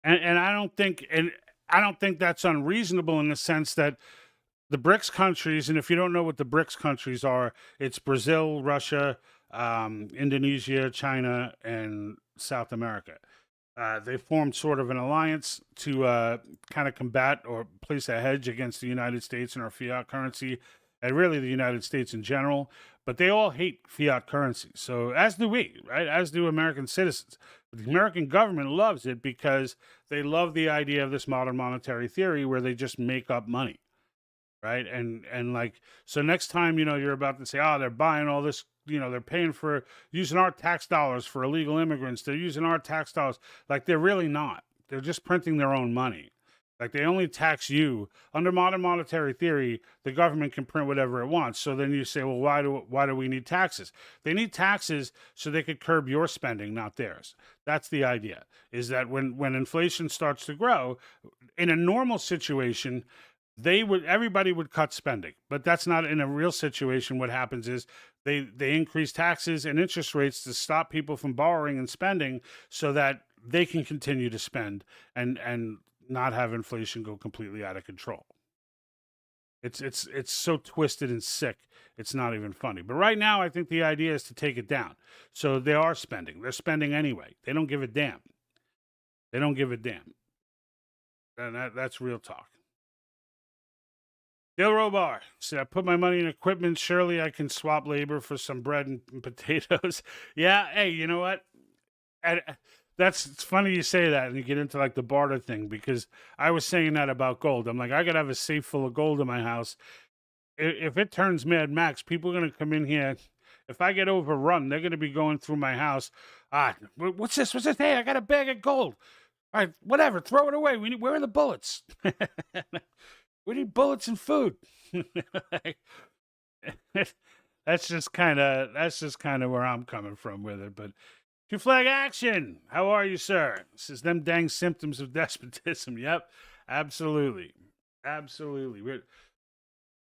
And I don't think that's unreasonable in the sense that the BRICS countries, and if you don't know what the BRICS countries are, it's Brazil, Russia, Indonesia, China, and South America. They formed sort of an alliance to kind of combat or place a hedge against the United States and our fiat currency, and really the United States in general. But they all hate fiat currency. So as do we, right? As do American citizens. But the American government loves it because they love the idea of this modern monetary theory where they just make up money. Right. And so next time, you're about to say, oh, they're buying all this, they're paying for using our tax dollars for illegal immigrants. They're using our tax dollars. They're really not. They're just printing their own money. They only tax you. Under modern monetary theory, the government can print whatever it wants. So then you say, well, why do we need taxes? They need taxes so they could curb your spending, not theirs. That's the idea, is that when inflation starts to grow, in a normal situation, everybody would cut spending, but that's not in a real situation. What happens is they increase taxes and interest rates to stop people from borrowing and spending so that they can continue to spend and not have inflation go completely out of control. It's so twisted and sick. It's not even funny. But right now, I think the idea is to take it down. So they are spending. They're spending anyway. They don't give a damn. They don't give a damn. And that's real talk. Dale Robar said, I put my money in equipment. Surely I can swap labor for some bread and potatoes. Yeah, hey, you know what? It's funny you say that and you get into the barter thing, because I was saying that about gold. I'm I could have a safe full of gold in my house. If it turns Mad Max, people are going to come in here. If I get overrun, they're going to be going through my house. What's this? What's this? Hey, I got a bag of gold. All right, whatever. Throw it away. Where are the bullets? We need bullets and food. That's just kind of where I'm coming from with it. But Two Flag Action, how are you, sir? This is them dang symptoms of despotism. Yep, absolutely. It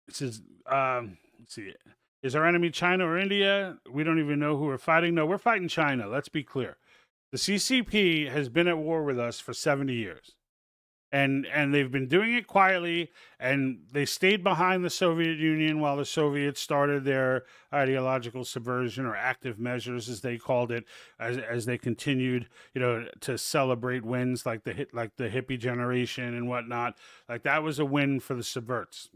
says, let's see. Is our enemy China or India? We don't even know who we're fighting. No, we're fighting China. Let's be clear. The CCP has been at war with us for 70 years. And they've been doing it quietly, and they stayed behind the Soviet Union while the Soviets started their ideological subversion, or active measures, as they called it, as they continued, to celebrate wins like the hippie generation and whatnot. Like, that was a win for the subverts.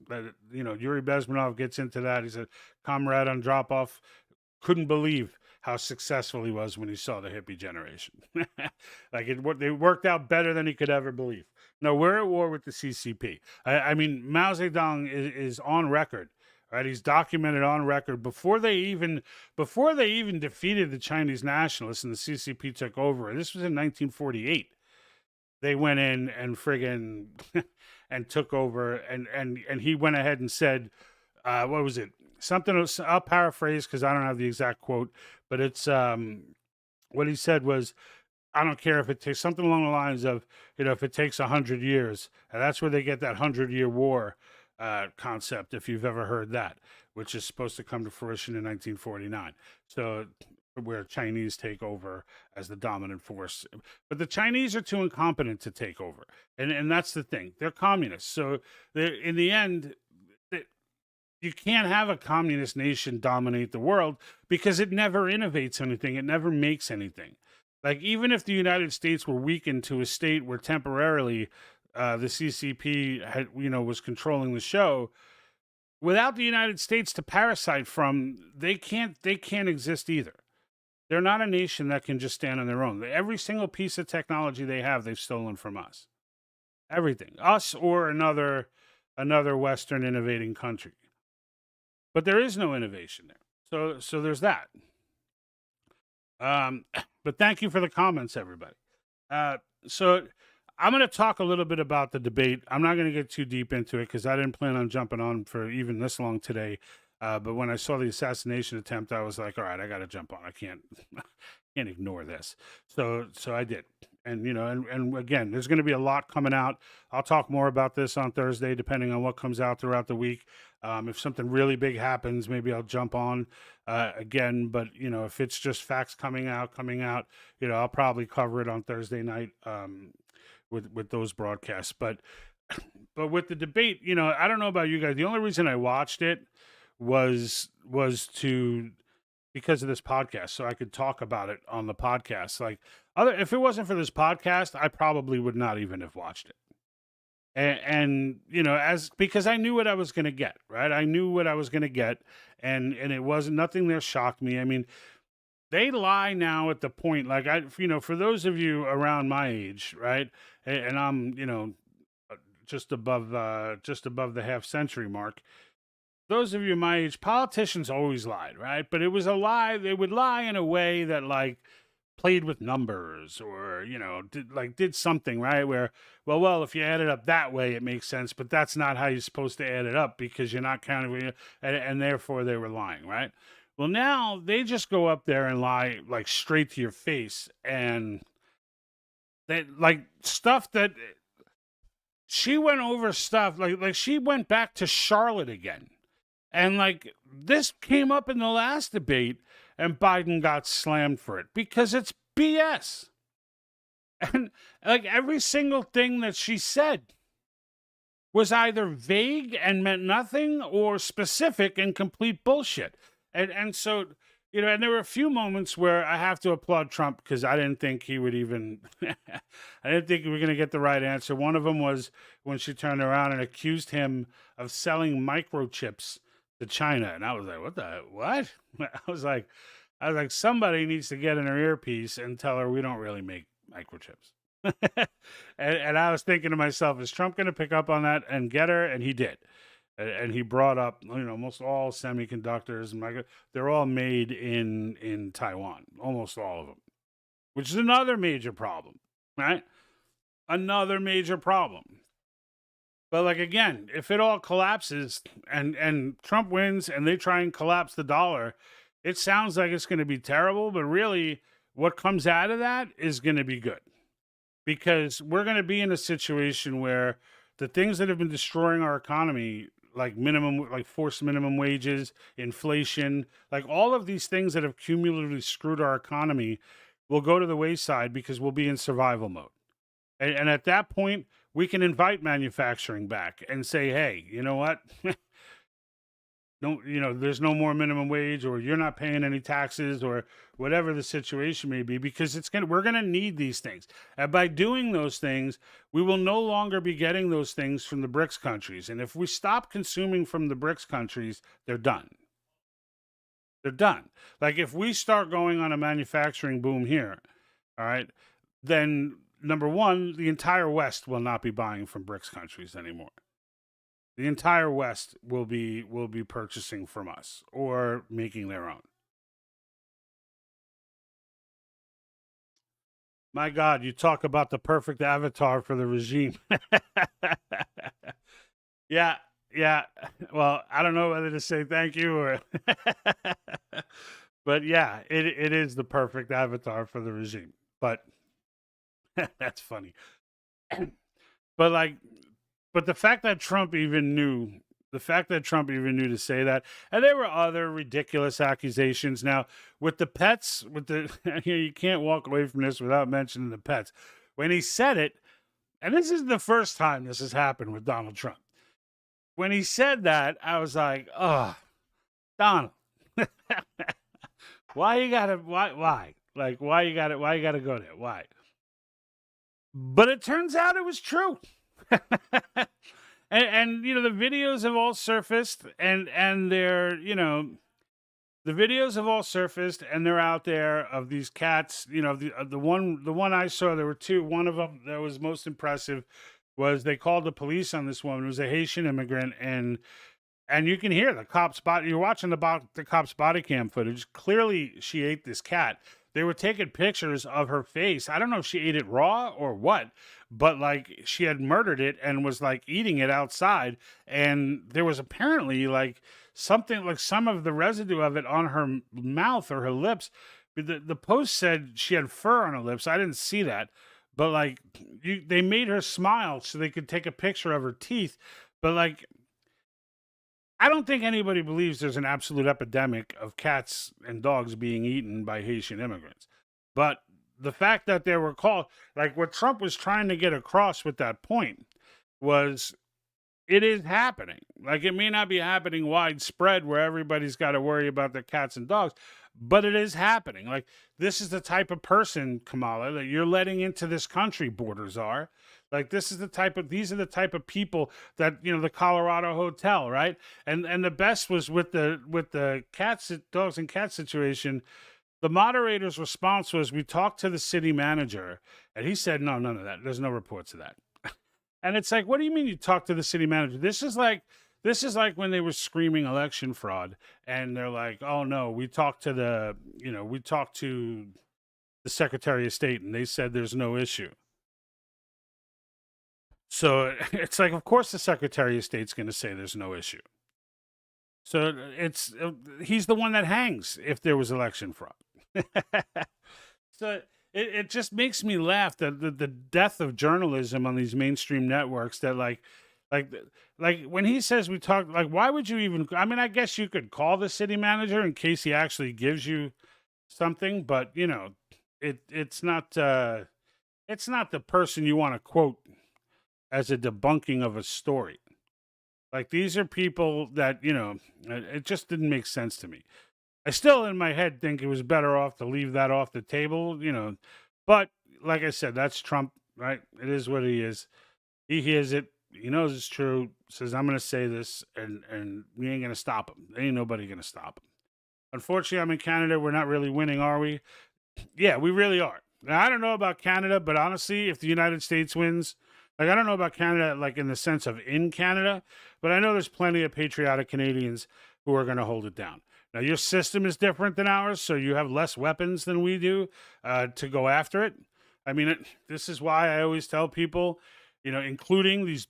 Yuri Bezmenov gets into that. He's a comrade on Drop Off. Couldn't believe how successful he was when he saw the hippie generation. Like, it worked out better than he could ever believe. No, we're at war with the CCP. I mean, Mao Zedong is on record, right? He's documented on record before they even defeated the Chinese nationalists and the CCP took over. And this was in 1948. They went in and friggin' and took over, and he went ahead and said, what was it? Something, I'll paraphrase because I don't have the exact quote, but it's what he said was, I don't care if it takes, something along the lines of, if it takes 100 years. And that's where they get that 100-year war concept, if you've ever heard that, which is supposed to come to fruition in 1949. So, where Chinese take over as the dominant force. But the Chinese are too incompetent to take over. And that's the thing. They're communists. So, in the end, you can't have a communist nation dominate the world because it never innovates anything. It never makes anything. Like, even if the United States were weakened to a state where temporarily the CCP had, was controlling the show, without the United States to parasite from, they can't exist either. They're not a nation that can just stand on their own. Every single piece of technology they have, they've stolen from us. Everything, us or another Western innovating country. But there is no innovation there. So there's that. But thank you for the comments, everybody. So I'm going to talk a little bit about the debate. I'm not going to get too deep into it because I didn't plan on jumping on for even this long today. But when I saw the assassination attempt, I was like, all right, I got to jump on. I can't ignore this. So I did. And, and again, there's going to be a lot coming out. I'll talk more about this on Thursday, depending on what comes out throughout the week. If something really big happens, maybe I'll jump on again. But, if it's just facts coming out, I'll probably cover it on Thursday night with those broadcasts. But with the debate, I don't know about you guys. The only reason I watched it was because of this podcast, so I could talk about it on the podcast. Like, if it wasn't for this podcast, I probably would not even have watched it. And because I knew what I was going to get, right? I knew what I was going to get, and it wasn't, nothing there shocked me. I mean, they lie now at the point, like, for those of you around my age, right? And I'm, just above the half century mark. Those of you my age, politicians always lied, right? But it was a lie. They would lie in a way that, like, played with numbers or, did something, right? Where, well, if you add it up that way, it makes sense, but that's not how you're supposed to add it up because you're not counting, and therefore they were lying, right? Well, now they just go up there and lie, like, straight to your face, and they, like, stuff that she went over stuff, like she went back to Charlotte again. And, like, this came up in the last debate, and Biden got slammed for it because it's BS. And, like, every single thing that she said was either vague and meant nothing or specific and complete bullshit. And so, and there were a few moments where I have to applaud Trump because I didn't think he would even, I didn't think we were going to get the right answer. One of them was when she turned around and accused him of selling microchips to China, and I was like, what? I was like, somebody needs to get in her earpiece and tell her we don't really make microchips. and I was thinking to myself, is Trump going to pick up on that and get her? And he did. And he brought up, almost all semiconductors and they're all made in Taiwan, almost all of them, which is another major problem, right? Another major problem. But, like, again, if it all collapses and Trump wins and they try and collapse the dollar, it sounds like it's going to be terrible. But really, what comes out of that is going to be good. Because we're going to be in a situation where the things that have been destroying our economy like forced minimum wages, inflation, like all of these things that have cumulatively screwed our economy will go to the wayside because we'll be in survival mode. And at that point, we can invite manufacturing back and say, hey, you know what? There's no more minimum wage, or you're not paying any taxes, or whatever the situation may be, because we're gonna need these things. And by doing those things, we will no longer be getting those things from the BRICS countries. And if we stop consuming from the BRICS countries, they're done. They're done. Like if we start going on a manufacturing boom here, all right, then number one, the entire West will not be buying from BRICS countries anymore. The entire West will be purchasing from us or making their own. My God, you talk about the perfect avatar for the regime. Yeah, yeah. Well, I don't know whether to say thank you or, but yeah, it is the perfect avatar for the regime. But that's funny. But like, but the fact that Trump even knew to say that, and there were other ridiculous accusations. Now, with the pets, you can't walk away from this without mentioning the pets. When he said it, and this is the first time this has happened with Donald Trump. When he said that, I was like, oh, Donald, why you gotta go there? Why? But it turns out it was true. and the videos have all surfaced, and they're, the videos have all surfaced, and they're out there of these cats. The one I saw, there were two. One of them that was most impressive was they called the police on this woman. It was a Haitian immigrant, and you can hear the cops body. You're watching the cops body cam footage. Clearly, she ate this cat. They were taking pictures of her face. I don't know if she ate it raw or what, but like she had murdered it and was like eating it outside. And there was apparently like something, like some of the residue of it on her mouth or her lips. The post said she had fur on her lips. I didn't see that, but like they made her smile so they could take a picture of her teeth. But like, I don't think anybody believes there's an absolute epidemic of cats and dogs being eaten by Haitian immigrants. But the fact that they were called, like what Trump was trying to get across with that point was it is happening. Like it may not be happening widespread where everybody's got to worry about their cats and dogs, but it is happening. Like this is the type of person, Kamala, that you're letting into this country, borders are. Like these are the type of people that, the Colorado hotel, right? And the best was with the dogs and cats situation. The moderator's response was, we talked to the city manager, and he said, no, none of that. There's no reports of that. And it's like, what do you mean you talked to the city manager? This is like when they were screaming election fraud, and they're like, oh no, we talked to the Secretary of State, and they said there's no issue. So it's like, of course, the Secretary of State's going to say there's no issue. So he's the one that hangs if there was election fraud. So it just makes me laugh that the death of journalism on these mainstream networks, that like when he says we talk, like, why would you even, I mean, I guess you could call the city manager in case he actually gives you something, but it's not the person you want to quote as a debunking of a story. Like these are people that, it just didn't make sense to me. I still in my head think it was better off to leave that off the table, but like I said, that's Trump, right? It is what he is. He hears it. He knows it's true. Says, I'm going to say this, and we ain't going to stop him. There ain't nobody going to stop him. Unfortunately, I'm in Canada. We're not really winning, are we? Yeah, we really are. Now, I don't know about Canada, but honestly, if the United States wins, like, I don't know about Canada, like in the sense of in Canada, but I know there's plenty of patriotic Canadians who are going to hold it down. Now, your system is different than ours, so you have less weapons than we do to go after it. I mean, this is why I always tell people, including these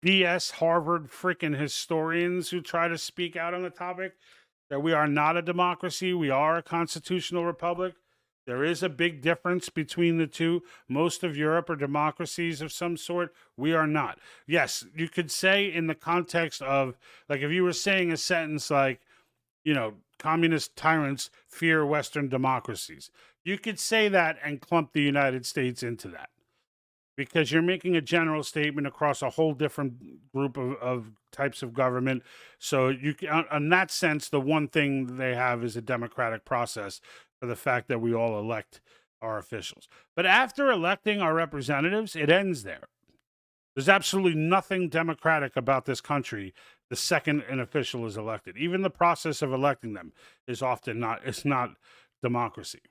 BS Harvard freaking historians who try to speak out on the topic, that we are not a democracy. We are a constitutional republic. There is a big difference between the two. Most of Europe are democracies of some sort. We are not. Yes, you could say in the context of, like, if you were saying a sentence like, communist tyrants fear Western democracies, you could say that and clump the United States into that, because you're making a general statement across a whole different group of types of government. So in that sense, the one thing they have is a democratic process for the fact that we all elect our officials. But after electing our representatives, it ends there. There's absolutely nothing democratic about this country the second an official is elected. Even the process of electing them is often it's not democracy.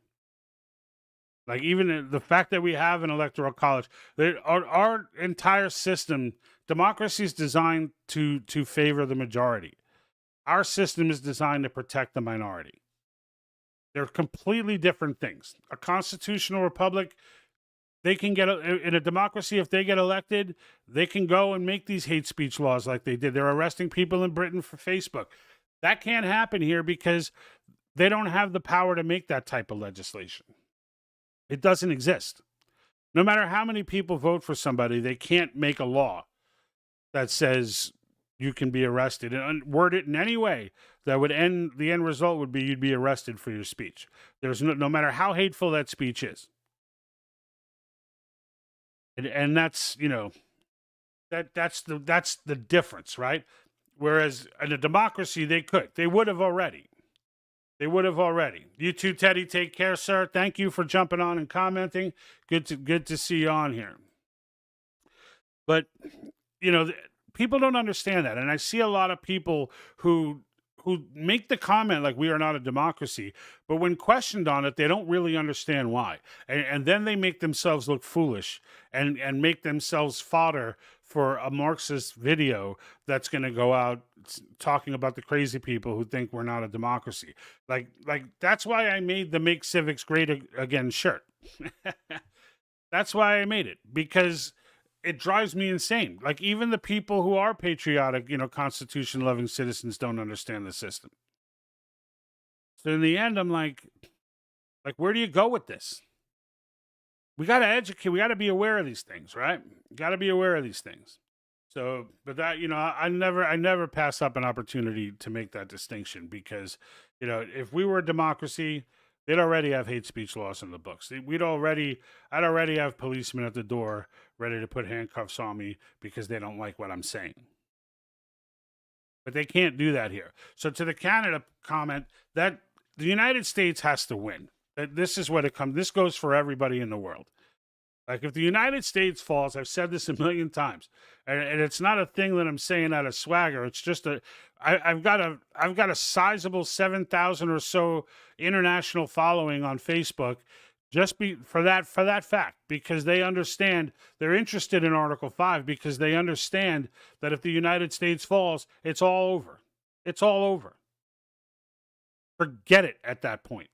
Like, even the fact that we have an electoral college, our entire system, democracy is designed to favor the majority. Our system is designed to protect the minority. They're completely different things. A constitutional republic, they can get, in a democracy, if they get elected, they can go and make these hate speech laws like they did. They're arresting people in Britain for Facebook. That can't happen here because they don't have the power to make that type of legislation. It doesn't exist. No matter how many people vote for somebody, they can't make a law that says you can be arrested and word it in any way that would the end result would be you'd be arrested for your speech. There's no matter how hateful that speech is. And that's, that's the difference, right? Whereas in a democracy, they would have already. You too, Teddy. Take care, sir. Thank you for jumping on and commenting. Good to see you on here. But, people don't understand that. And I see a lot of people who make the comment like we are not a democracy, but when questioned on it, they don't really understand why. And then they make themselves look foolish and make themselves fodder for a Marxist video that's going to go out talking about the crazy people who think we're not a democracy. Like that's why I made the Make Civics Great Again shirt. That's why I made it, because it drives me insane. Like, even the people who are patriotic, Constitution-loving citizens don't understand the system. So in the end, I'm like, where do you go with this? We got to educate. We got to be aware of these things, right? Got to be aware of these things. So, but that, I never pass up an opportunity to make that distinction, because, if we were a democracy, they'd already have hate speech laws in the books. I'd already have policemen at the door ready to put handcuffs on me because they don't like what I'm saying. But they can't do that here. So to the Canada comment, that the United States has to win. This is what it comes. This goes for everybody in the world. Like, if the United States falls, I've said this a million times, and it's not a thing that I'm saying out of swagger. It's just I've got a sizable 7,000 or so international following on Facebook, just for that fact, because they understand, they're interested in Article 5, because they understand that if the United States falls, it's all over. It's all over. Forget it at that point.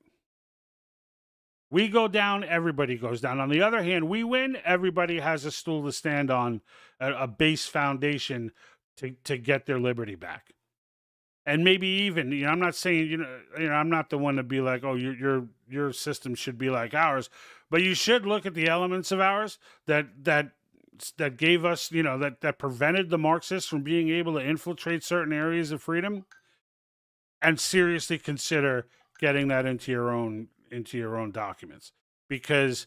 We go down, everybody goes down. On the other hand, we win, everybody has a stool to stand on, a base foundation to get their liberty back. And maybe even, I'm not saying, I'm not the one to be like, oh, your system should be like ours, but you should look at the elements of ours that gave us, that prevented the Marxists from being able to infiltrate certain areas of freedom, and seriously consider getting that into your own documents, because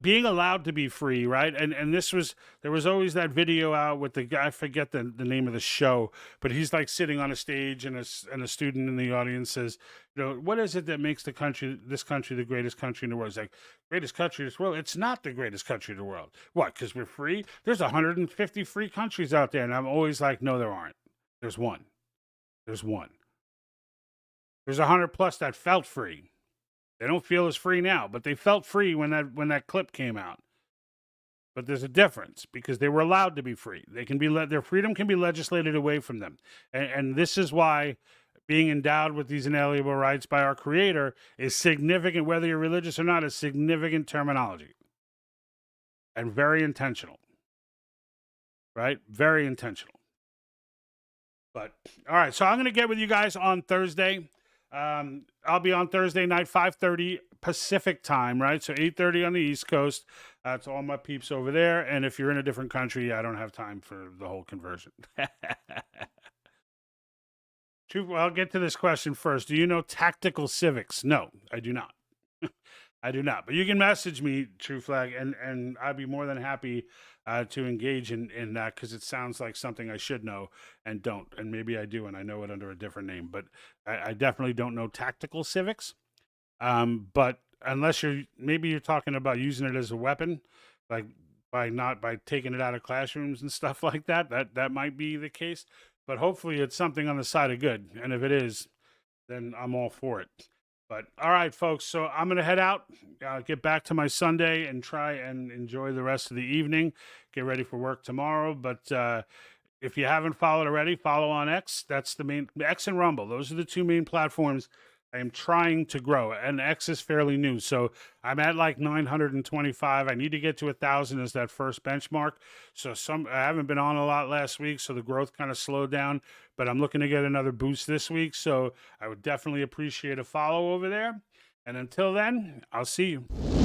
being allowed to be free, right? And there was always that video out with the guy, I forget the name of the show, but he's like sitting on a stage, and a student in the audience says, what is it that makes this country the greatest country in the world? It's like, greatest country in this world? It's not the greatest country in the world. What, because we're free? There's 150 free countries out there. And I'm always like, no, there aren't. There's one. There's 100 plus that felt free. They don't feel as free now, but they felt free when that clip came out. But there's a difference, because they were allowed to be free. They can be their freedom can be legislated away from them, and this is why being endowed with these inalienable rights by our Creator is significant. Whether you're religious or not, is significant terminology, and very intentional. Right, very intentional. But all right, so I'm going to get with you guys on Thursday. I'll be on Thursday night, 5:30 Pacific time, right? So 8:30 on the East Coast. To all my peeps over there. And if you're in a different country, I don't have time for the whole conversion. Well, I'll get to this question first. Do you know tactical civics? No, I do not. I do not. But you can message me, True Flag, and I'd be more than happy to engage in that, because it sounds like something I should know and don't. And maybe I do, and I know it under a different name. But I definitely don't know tactical civics. But unless you're talking about using it as a weapon, like by taking it out of classrooms and stuff like that, that might be the case. But hopefully it's something on the side of good. And if it is, then I'm all for it. But all right, folks. So I'm going to head out, get back to my Sunday, and try and enjoy the rest of the evening. Get ready for work tomorrow. But if you haven't followed already, follow on X. That's the main, X and Rumble. Those are the two main platforms I am trying to grow, and X is fairly new. So I'm at like 925. I need to get to 1,000 as that first benchmark. So I haven't been on a lot last week, so the growth kind of slowed down, but I'm looking to get another boost this week. So I would definitely appreciate a follow over there. And until then, I'll see you.